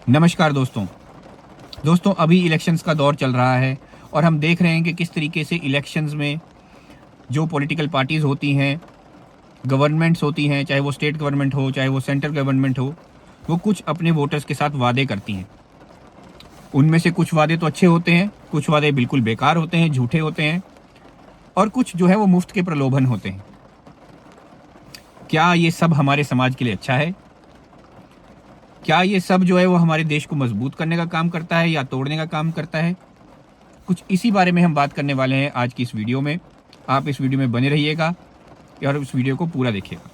नमस्कार दोस्तों अभी इलेक्शंस का दौर चल रहा है और हम देख रहे हैं कि किस तरीके से इलेक्शंस में जो पॉलिटिकल पार्टीज़ होती हैं, गवर्नमेंट्स होती हैं, चाहे वो स्टेट गवर्नमेंट हो, चाहे वो सेंट्रल गवर्नमेंट हो, वो कुछ अपने वोटर्स के साथ वादे करती हैं। उनमें से कुछ वादे तो अच्छे होते हैं, कुछ वादे बिल्कुल बेकार होते हैं, झूठे होते हैं, और कुछ जो है वो मुफ्त के प्रलोभन होते हैं। क्या ये सब हमारे समाज के लिए अच्छा है? क्या ये सब जो है वो हमारे देश को मजबूत करने का काम करता है या तोड़ने का काम करता है? कुछ इसी बारे में हम बात करने वाले हैं आज की इस वीडियो में। आप इस वीडियो में बने रहिएगा और इस वीडियो को पूरा देखिएगा।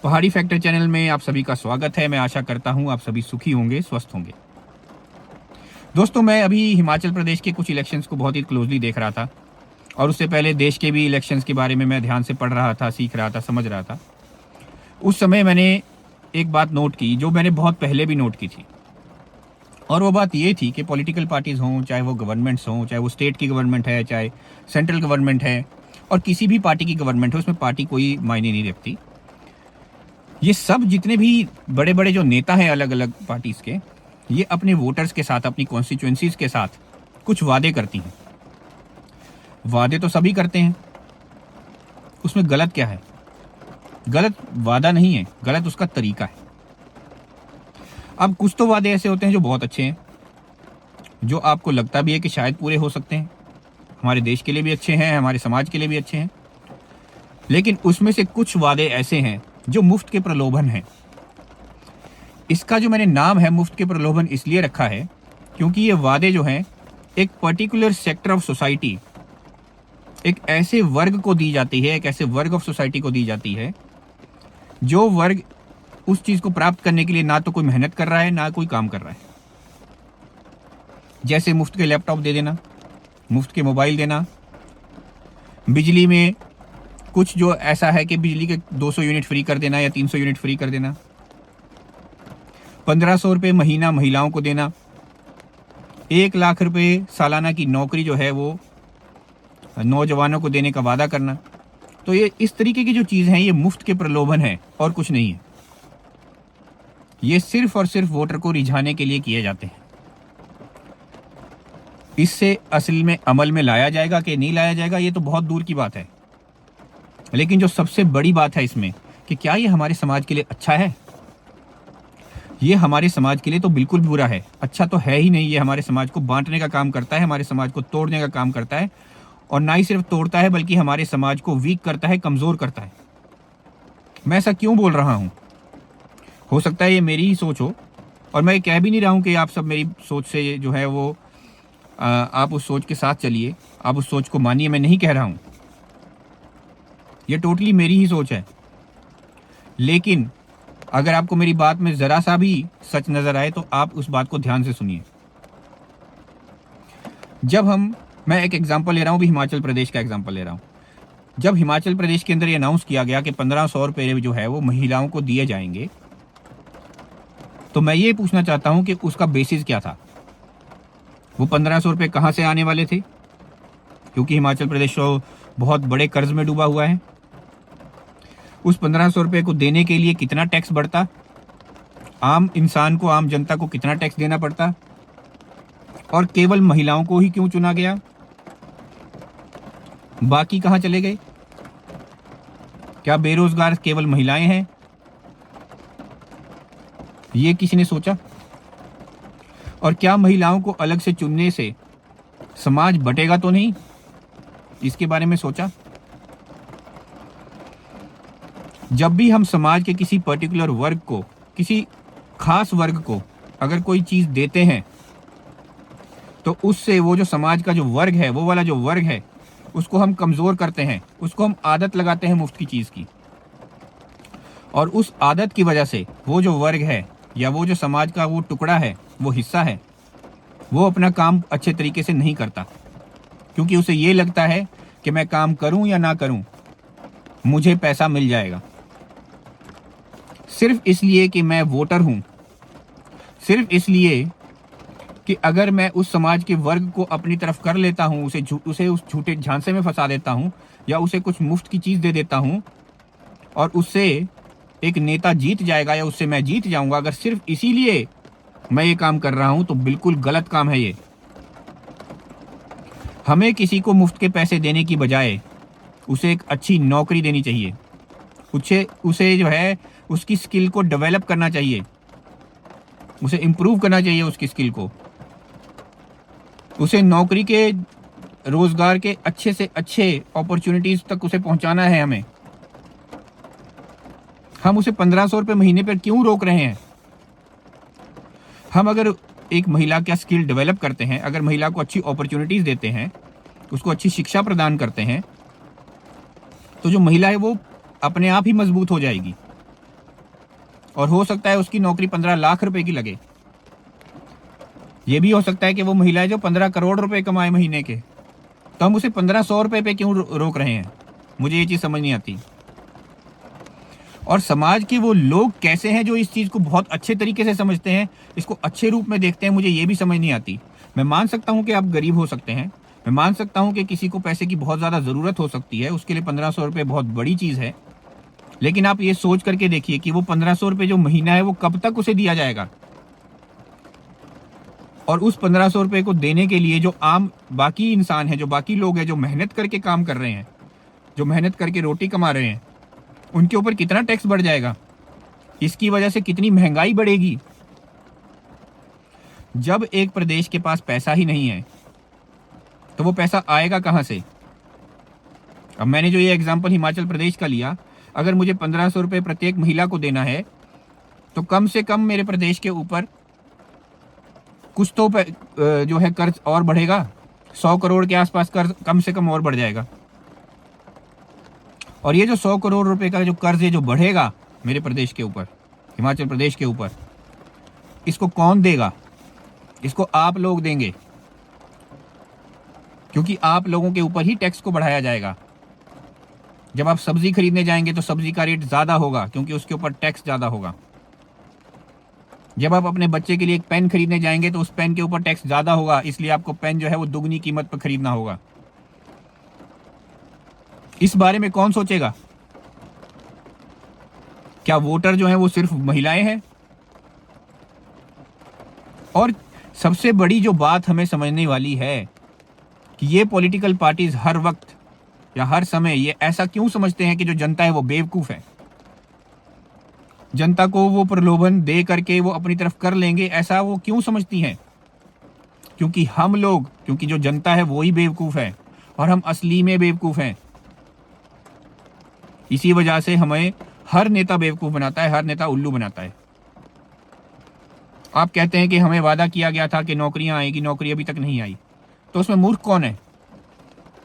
पहाड़ी फैक्टर चैनल में आप सभी का स्वागत है। मैं आशा करता हूं आप सभी सुखी होंगे, स्वस्थ होंगे। दोस्तों, मैं अभी हिमाचल प्रदेश के कुछ इलेक्शंस को बहुत ही क्लोजली देख रहा था और उससे पहले देश के भी इलेक्शंस के बारे में मैं ध्यान से पढ़ रहा था, सीख रहा था, समझ रहा था। उस समय मैंने एक बात नोट की जो मैंने बहुत पहले भी नोट की थी, और वो बात ये थी कि पॉलिटिकल पार्टीज़ हों, चाहे वो गवर्नमेंट्स हों, चाहे वो स्टेट की गवर्नमेंट है, चाहे सेंट्रल गवर्नमेंट है, और किसी भी पार्टी की गवर्नमेंट हो, उसमें पार्टी कोई मायने नहीं रखती। ये सब जितने भी बड़े बड़े जो नेता हैं अलग अलग पार्टीज़ के, ये अपने वोटर्स के साथ, अपनी कॉन्स्टिट्यूंसीज के साथ कुछ वादे करती हैं। वादे तो सभी करते हैं, उसमें गलत क्या है? गलत वादा नहीं है, गलत उसका तरीका है। अब कुछ तो वादे ऐसे होते हैं जो बहुत अच्छे हैं, जो आपको लगता भी है कि शायद पूरे हो सकते हैं, हमारे देश के लिए भी अच्छे हैं, हमारे समाज के लिए भी अच्छे हैं। लेकिन उसमें से कुछ वादे ऐसे हैं जो मुफ्त के प्रलोभन हैं। इसका जो मैंने नाम है मुफ्त के प्रलोभन इसलिए रखा है क्योंकि ये वादे जो हैं एक पर्टिकुलर सेक्टर ऑफ सोसाइटी, एक ऐसे वर्ग को दी जाती है, एक ऐसे वर्ग ऑफ सोसाइटी को दी जाती है जो वर्ग उस चीज को प्राप्त करने के लिए ना तो कोई मेहनत कर रहा है, ना कोई काम कर रहा है। जैसे मुफ्त के लैपटॉप दे देना, मुफ्त के मोबाइल देना, बिजली में कुछ जो ऐसा है कि बिजली के 200 यूनिट फ्री कर देना या 300 यूनिट फ्री कर देना, 1500 रुपये महीना महिलाओं को देना, 1 लाख रुपए सालाना की नौकरी जो है वो नौजवानों को देने का वादा करना। तो ये इस तरीके की जो चीज़ हैं ये मुफ्त के प्रलोभन है और कुछ नहीं है। ये सिर्फ और सिर्फ वोटर को रिझाने के लिए किए जाते हैं। इससे असल में अमल में लाया जाएगा कि नहीं लाया जाएगा ये तो बहुत दूर की बात है। लेकिन जो सबसे बड़ी बात है इसमें कि क्या ये हमारे समाज के लिए अच्छा है? ये हमारे समाज के लिए तो बिल्कुल बुरा है, अच्छा तो है ही नहीं। ये हमारे समाज को बांटने का काम करता है, हमारे समाज को तोड़ने का काम करता है, और ना ही सिर्फ तोड़ता है बल्कि हमारे समाज को वीक करता है, कमज़ोर करता है। मैं ऐसा क्यों बोल रहा हूँ? हो सकता है ये मेरी ही सोच हो, और मैं कह भी नहीं रहा हूँ कि आप सब मेरी सोच से जो है वो आप उस सोच के साथ चलिए, आप उस सोच को मानिए। मैं नहीं कह रहा हूँ, ये टोटली मेरी ही सोच है। लेकिन अगर आपको मेरी बात में ज़रा सा भी सच नज़र आए तो आप उस बात को ध्यान से सुनिए। मैं एक एग्जांपल ले रहा हूँ, भी हिमाचल प्रदेश का एग्जांपल ले रहा हूँ। जब हिमाचल प्रदेश के अंदर ये अनाउंस किया गया कि 1500 रुपये जो है वो महिलाओं को दिए जाएंगे, तो मैं ये पूछना चाहता हूँ कि उसका बेसिस क्या था? वो 1500 रुपये कहाँ से आने वाले थे? क्योंकि हिमाचल प्रदेश तो बहुत बड़े कर्ज में डूबा हुआ है। उस 1500 रुपये को देने के लिए कितना टैक्स बढ़ता? आम इंसान को, आम जनता को कितना टैक्स देना पड़ता? और केवल महिलाओं को ही क्यों चुना गया? बाकी कहाँ चले गए? क्या बेरोजगार केवल महिलाएं हैं? ये किसी ने सोचा? और क्या महिलाओं को अलग से चुनने से समाज बटेगा तो नहीं? इसके बारे में सोचा? जब भी हम समाज के किसी पर्टिकुलर वर्ग को, किसी खास वर्ग को अगर कोई चीज देते हैं, तो उससे वो जो समाज का जो वर्ग है, वो वाला जो वर्ग है, उसको हम कमजोर करते हैं, उसको हम आदत लगाते हैं मुफ्त की चीज की। और उस आदत की वजह से वो जो वर्ग है या वो जो समाज का वो टुकड़ा है, वो हिस्सा है, वो अपना काम अच्छे तरीके से नहीं करता, क्योंकि उसे ये लगता है कि मैं काम करूं या ना करूं मुझे पैसा मिल जाएगा। सिर्फ इसलिए कि मैं वोटर हूं, सिर्फ इसलिए कि अगर मैं उस समाज के वर्ग को अपनी तरफ कर लेता हूं, उसे उस झूठे झांसे में फंसा देता हूं, या उसे कुछ मुफ्त की चीज दे देता हूं, और उससे एक नेता जीत जाएगा या उससे मैं जीत जाऊंगा, अगर सिर्फ इसीलिए मैं ये काम कर रहा हूं तो बिल्कुल गलत काम है ये। हमें किसी को मुफ्त के पैसे देने की बजाय उसे एक अच्छी नौकरी देनी चाहिए। उसे जो है उसकी स्किल को डेवलप करना चाहिए, उसे इम्प्रूव करना चाहिए उसकी स्किल को, उसे नौकरी के, रोजगार के अच्छे से अच्छे अपॉर्चुनिटीज तक उसे पहुंचाना है हमें। हम उसे 1500 रुपये महीने पर क्यों रोक रहे हैं? हम अगर एक महिला का स्किल डेवलप करते हैं, अगर महिला को अच्छी अपॉर्चुनिटीज देते हैं, उसको अच्छी शिक्षा प्रदान करते हैं, तो जो महिला है वो अपने आप ही मजबूत हो जाएगी और हो सकता है उसकी नौकरी 15 लाख रुपए की लगे। ये भी हो सकता है कि वो महिला है जो 15 करोड़ रुपए कमाए महीने के, तो हम उसे 1500 रुपए पे क्यों रोक रहे हैं? मुझे ये चीज समझ नहीं आती। और समाज के वो लोग कैसे हैं जो इस चीज को बहुत अच्छे तरीके से समझते हैं, इसको अच्छे रूप में देखते हैं, मुझे ये भी समझ नहीं आती। मैं मान सकता हूं कि आप गरीब हो सकते हैं, मैं मान सकता हूं कि किसी को पैसे की बहुत ज्यादा जरूरत हो सकती है, उसके लिए 1500 रुपये बहुत बड़ी चीज है, लेकिन आप ये सोच करके देखिए कि वो 1500 रुपये जो महीना है वो कब तक उसे दिया जाएगा। और उस 1500 रुपये को देने के लिए जो आम बाकी इंसान है, जो बाकी लोग हैं, जो मेहनत करके काम कर रहे हैं, जो मेहनत करके रोटी कमा रहे हैं, उनके ऊपर कितना टैक्स बढ़ जाएगा, इसकी वजह से कितनी महंगाई बढ़ेगी। जब एक प्रदेश के पास पैसा ही नहीं है तो वो पैसा आएगा कहां से? अब मैंने जो ये एग्जांपल हिमाचल प्रदेश का लिया, अगर मुझे 1500 रुपये प्रत्येक महिला को देना है तो कम से कम मेरे प्रदेश के ऊपर कुछ तो जो है कर्ज और बढ़ेगा, 100 करोड़ के आसपास कर्ज कम से कम और बढ़ जाएगा। और ये जो 100 करोड़ रुपए का जो कर्ज है जो बढ़ेगा मेरे प्रदेश के ऊपर, हिमाचल प्रदेश के ऊपर, इसको कौन देगा? इसको आप लोग देंगे, क्योंकि आप लोगों के ऊपर ही टैक्स को बढ़ाया जाएगा। जब आप सब्जी खरीदने जाएंगे तो सब्जी का रेट ज्यादा होगा क्योंकि उसके ऊपर टैक्स ज्यादा होगा। जब आप अपने बच्चे के लिए एक पेन खरीदने जाएंगे तो उस पेन के ऊपर टैक्स ज्यादा होगा, इसलिए आपको पेन जो है वो दुगनी कीमत पर खरीदना होगा। इस बारे में कौन सोचेगा? क्या वोटर जो है वो सिर्फ महिलाएं हैं? और सबसे बड़ी जो बात हमें समझने वाली है कि ये पॉलिटिकल पार्टीज हर वक्त या हर समय ये ऐसा क्यों समझते हैं कि जो जनता है वो बेवकूफ है, जनता को वो प्रलोभन दे करके वो अपनी तरफ कर लेंगे, ऐसा वो क्यों समझती हैं? क्योंकि जो जनता है वो ही बेवकूफ है और हम असली में बेवकूफ हैं। इसी वजह से हमें हर नेता बेवकूफ बनाता है, हर नेता उल्लू बनाता है। आप कहते हैं कि हमें वादा किया गया था कि नौकरियां आएगी, नौकरी अभी तक नहीं आई, तो उसमें मूर्ख कौन है?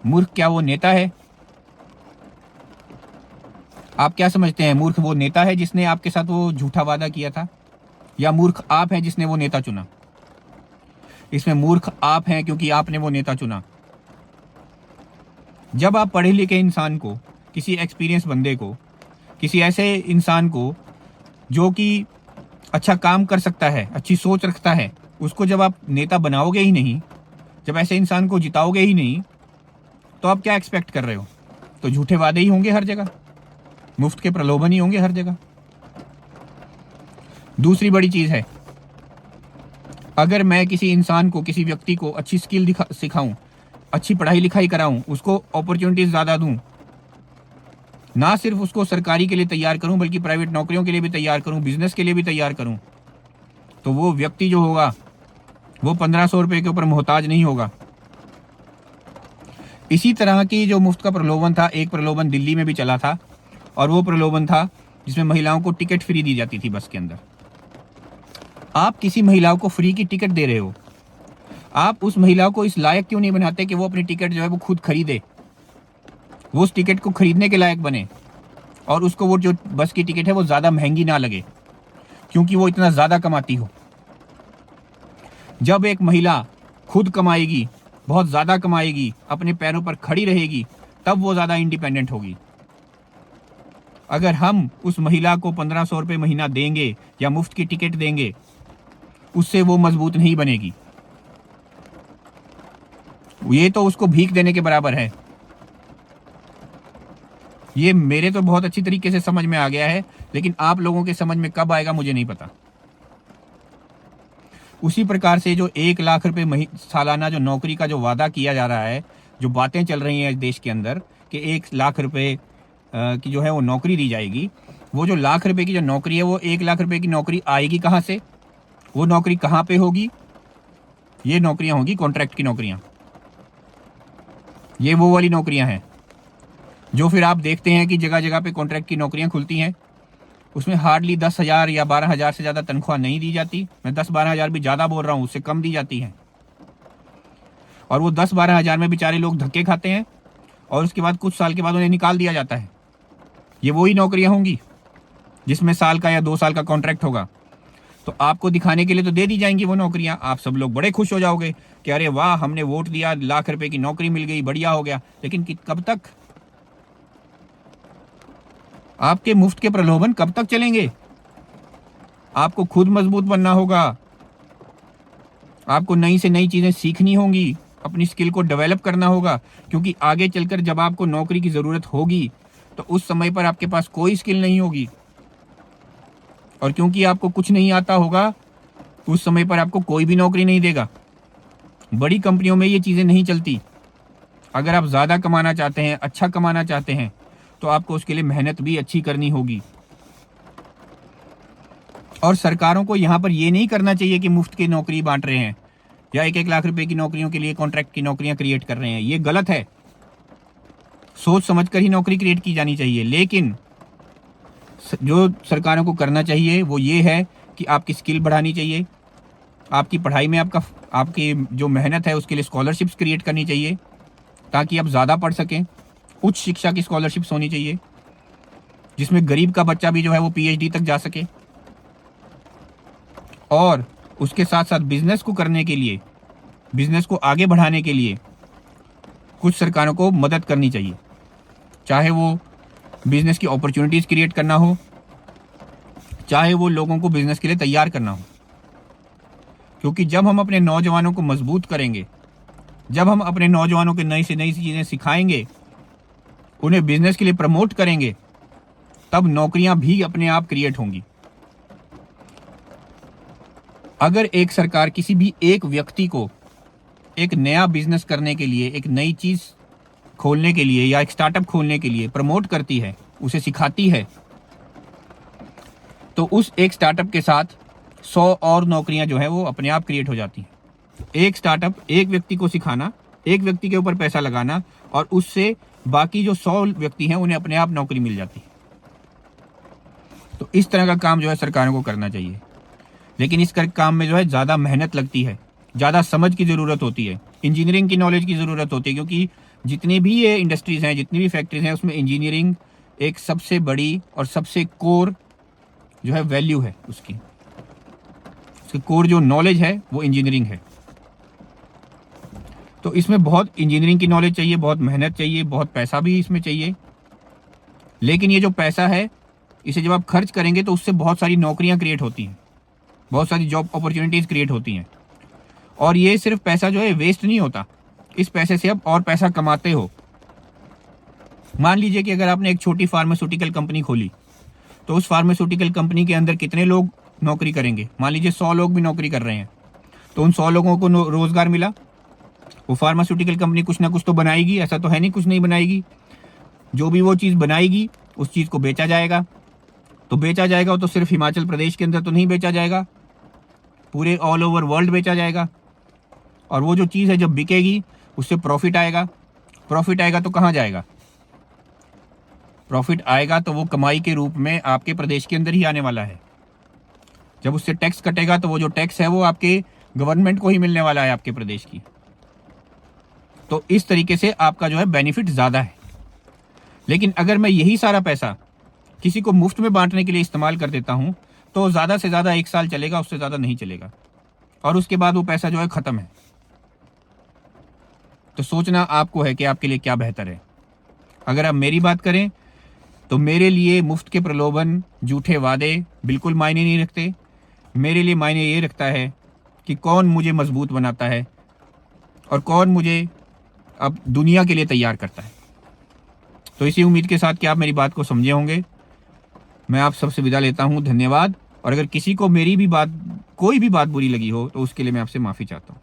मूर्ख क्या वो नेता है? आप क्या समझते हैं, मूर्ख वो नेता है जिसने आपके साथ वो झूठा वादा किया था, या मूर्ख आप हैं जिसने वो नेता चुना? इसमें मूर्ख आप हैं क्योंकि आपने वो नेता चुना। जब आप पढ़े लिखे इंसान को, किसी एक्सपीरियंस बंदे को, किसी ऐसे इंसान को जो कि अच्छा काम कर सकता है, अच्छी सोच रखता है, उसको जब आप नेता बनाओगे ही नहीं, जब ऐसे इंसान को जिताओगे ही नहीं, तो आप क्या एक्सपेक्ट कर रहे हो? तो झूठे वादे ही होंगे हर जगह, मुफ्त के प्रलोभन ही होंगे हर जगह। दूसरी बड़ी चीज है, अगर मैं किसी इंसान को, किसी व्यक्ति को अच्छी स्किल सिखाऊं, अच्छी पढ़ाई लिखाई कराऊं, उसको अपॉर्चुनिटीज ज्यादा दूं, ना सिर्फ उसको सरकारी के लिए तैयार करूं बल्कि प्राइवेट नौकरियों के लिए भी तैयार करूं, बिजनेस के लिए भी तैयार करूं, तो वो व्यक्ति जो होगा वो 1500 रुपए के ऊपर मोहताज नहीं होगा। इसी तरह की जो मुफ्त का प्रलोभन था, एक प्रलोभन दिल्ली में भी चला था, और वो प्रलोभन था जिसमें महिलाओं को टिकट फ्री दी जाती थी बस के अंदर। आप किसी महिलाओं को फ्री की टिकट दे रहे हो, आप उस महिला को इस लायक क्यों नहीं बनाते कि वो अपनी टिकट जो है वो खुद खरीदे, वो उस टिकट को खरीदने के लायक बने, और उसको वो जो बस की टिकट है वो ज़्यादा महंगी ना लगे क्योंकि वो इतना ज़्यादा कमाती हो। जब एक महिला खुद कमाएगी, बहुत ज़्यादा कमाएगी, अपने पैरों पर खड़ी रहेगी, तब वो ज़्यादा इंडिपेंडेंट होगी। अगर हम उस महिला को 1500 रुपये महीना देंगे या मुफ्त की टिकट देंगे, उससे वो मजबूत नहीं बनेगी। ये तो उसको भीख देने के बराबर है। ये मेरे तो बहुत अच्छी तरीके से समझ में आ गया है, लेकिन आप लोगों के समझ में कब आएगा मुझे नहीं पता। उसी प्रकार से जो 1 लाख रुपए सालाना जो नौकरी का जो वादा किया जा रहा है, जो बातें चल रही हैं देश के अंदर कि 1 लाख रुपए की जो है वो नौकरी दी जाएगी, वो जो लाख रुपए की जो नौकरी है वो 1 लाख रुपए की नौकरी आएगी कहाँ से? वो नौकरी कहाँ पे होगी? ये नौकरियां होंगी कॉन्ट्रैक्ट की नौकरियां। ये वो वाली नौकरियां हैं जो फिर आप देखते हैं कि जगह जगह पे कॉन्ट्रैक्ट की नौकरियां खुलती हैं, उसमें हार्डली 10,000 या 12,000 से ज़्यादा तनख्वाह नहीं दी जाती। मैं 10-12 हज़ार भी ज़्यादा बोल रहा हूँ, उससे कम दी जाती हैं। और वो 10-12 हज़ार में बेचारे लोग धक्के खाते हैं और उसके बाद कुछ साल के बाद उन्हें निकाल दिया जाता है। ये वही नौकरियां होंगी जिसमें साल का या 2 साल का कॉन्ट्रैक्ट होगा। तो आपको दिखाने के लिए तो दे दी जाएंगी वो नौकरियां, आप सब लोग बड़े खुश हो जाओगे कि अरे वाह, हमने वोट दिया, लाख रुपए की नौकरी मिल गई, बढ़िया हो गया। लेकिन कब तक? आपके मुफ्त के प्रलोभन कब तक चलेंगे? आपको खुद मजबूत बनना होगा, आपको नई से नई चीजें सीखनी होंगी, अपनी स्किल को डेवलप करना होगा, क्योंकि आगे चलकर जब आपको नौकरी की जरूरत होगी तो उस समय पर आपके पास कोई स्किल नहीं होगी। और क्योंकि आपको कुछ नहीं आता होगा, उस समय पर आपको कोई भी नौकरी नहीं देगा। बड़ी कंपनियों में ये चीजें नहीं चलती। अगर आप ज्यादा कमाना चाहते हैं, अच्छा कमाना चाहते हैं, तो आपको उसके लिए मेहनत भी अच्छी करनी होगी। और सरकारों को यहाँ पर ये नहीं करना चाहिए कि मुफ्त की नौकरी बांट रहे हैं या 1-1 लाख रुपए की नौकरियों के लिए कॉन्ट्रैक्ट की नौकरियां क्रिएट कर रहे हैं। ये गलत है। सोच समझकर ही नौकरी क्रिएट की जानी चाहिए। लेकिन जो सरकारों को करना चाहिए वो ये है कि आपकी स्किल बढ़ानी चाहिए, आपकी पढ़ाई में आपकी जो मेहनत है उसके लिए स्कॉलरशिप्स क्रिएट करनी चाहिए ताकि आप ज़्यादा पढ़ सकें। उच्च शिक्षा की स्कॉलरशिप्स होनी चाहिए जिसमें गरीब का बच्चा भी जो है वो पीएचडी तक जा सके। और उसके साथ साथ बिजनेस को करने के लिए, बिजनेस को आगे बढ़ाने के लिए कुछ सरकारों को मदद करनी चाहिए, चाहे वो बिजनेस की अपॉर्चुनिटीज़ क्रिएट करना हो, चाहे वो लोगों को बिजनेस के लिए तैयार करना हो। क्योंकि जब हम अपने नौजवानों को मजबूत करेंगे, जब हम अपने नौजवानों को नई से नई चीज़ें सिखाएंगे, उन्हें बिजनेस के लिए प्रमोट करेंगे, तब नौकरियां भी अपने आप क्रिएट होंगी। अगर एक सरकार किसी भी एक व्यक्ति को एक नया बिजनेस करने के लिए, एक नई चीज़ खोलने के लिए या एक स्टार्टअप खोलने के लिए प्रमोट करती है, उसे सिखाती है, तो उस एक स्टार्टअप के साथ 100 और नौकरियां जो है वो अपने आप क्रिएट हो जाती हैं। एक स्टार्टअप, एक व्यक्ति को सिखाना, एक व्यक्ति के ऊपर पैसा लगाना और उससे बाकी जो 100 व्यक्ति हैं उन्हें अपने आप नौकरी मिल जाती है। तो इस तरह का काम जो है सरकारों को करना चाहिए। लेकिन इस काम में जो है ज़्यादा मेहनत लगती है, ज़्यादा समझ की ज़रूरत होती है, इंजीनियरिंग की नॉलेज की ज़रूरत होती है। क्योंकि जितनी भी ये इंडस्ट्रीज़ हैं, जितनी भी फैक्ट्रीज हैं, उसमें इंजीनियरिंग एक सबसे बड़ी और सबसे कोर जो है वैल्यू है। उसकी कोर जो नॉलेज है वो इंजीनियरिंग है। तो इसमें बहुत इंजीनियरिंग की नॉलेज चाहिए, बहुत मेहनत चाहिए, बहुत पैसा भी इसमें चाहिए। लेकिन ये जो पैसा है, इसे जब आप खर्च करेंगे तो उससे बहुत सारी नौकरियां क्रिएट होती हैं, बहुत सारी जॉब अपॉर्चुनिटीज़ क्रिएट होती हैं। और ये सिर्फ पैसा जो है वेस्ट नहीं होता, इस पैसे से आप और पैसा कमाते हो। मान लीजिए कि अगर आपने एक छोटी फार्मास्यूटिकल कंपनी खोली, तो उस फार्मास्यूटिकल कंपनी के अंदर कितने लोग नौकरी करेंगे? मान लीजिए 100 लोग भी नौकरी कर रहे हैं, तो उन 100 लोगों को रोजगार मिला। वो फार्मास्यूटिकल कंपनी कुछ ना कुछ तो बनाएगी, ऐसा तो है नहीं कुछ नहीं बनाएगी। जो भी वो चीज़ बनाएगी उस चीज़ को बेचा जाएगा। तो बेचा जाएगा तो सिर्फ हिमाचल प्रदेश के अंदर तो नहीं बेचा जाएगा, पूरे ऑल ओवर वर्ल्ड बेचा जाएगा। और वो जो चीज़ है जब बिकेगी उससे प्रॉफिट आएगा। प्रॉफिट आएगा तो कहाँ जाएगा? प्रॉफिट आएगा तो वो कमाई के रूप में आपके प्रदेश के अंदर ही आने वाला है। जब उससे टैक्स कटेगा तो वो जो टैक्स है वो आपके गवर्नमेंट को ही मिलने वाला है, आपके प्रदेश की। तो इस तरीके से आपका जो है बेनिफिट ज़्यादा है। लेकिन अगर मैं यही सारा पैसा किसी को मुफ्त में बांटने के लिए इस्तेमाल कर देता हूँ तो ज़्यादा से ज़्यादा 1 साल चलेगा, उससे ज़्यादा नहीं चलेगा। और उसके बाद वो पैसा जो है ख़त्म है। तो सोचना आपको है कि आपके लिए क्या बेहतर है। अगर आप मेरी बात करें तो मेरे लिए मुफ्त के प्रलोभन, झूठे वादे बिल्कुल मायने नहीं रखते। मेरे लिए मायने ये रखता है कि कौन मुझे मजबूत बनाता है और कौन मुझे अब दुनिया के लिए तैयार करता है। तो इसी उम्मीद के साथ कि आप मेरी बात को समझे होंगे, मैं आप सबसे विदा लेता हूँ। धन्यवाद। और अगर किसी को मेरी भी बात, कोई भी बात बुरी लगी हो तो उसके लिए मैं आपसे माफ़ी चाहता हूँ।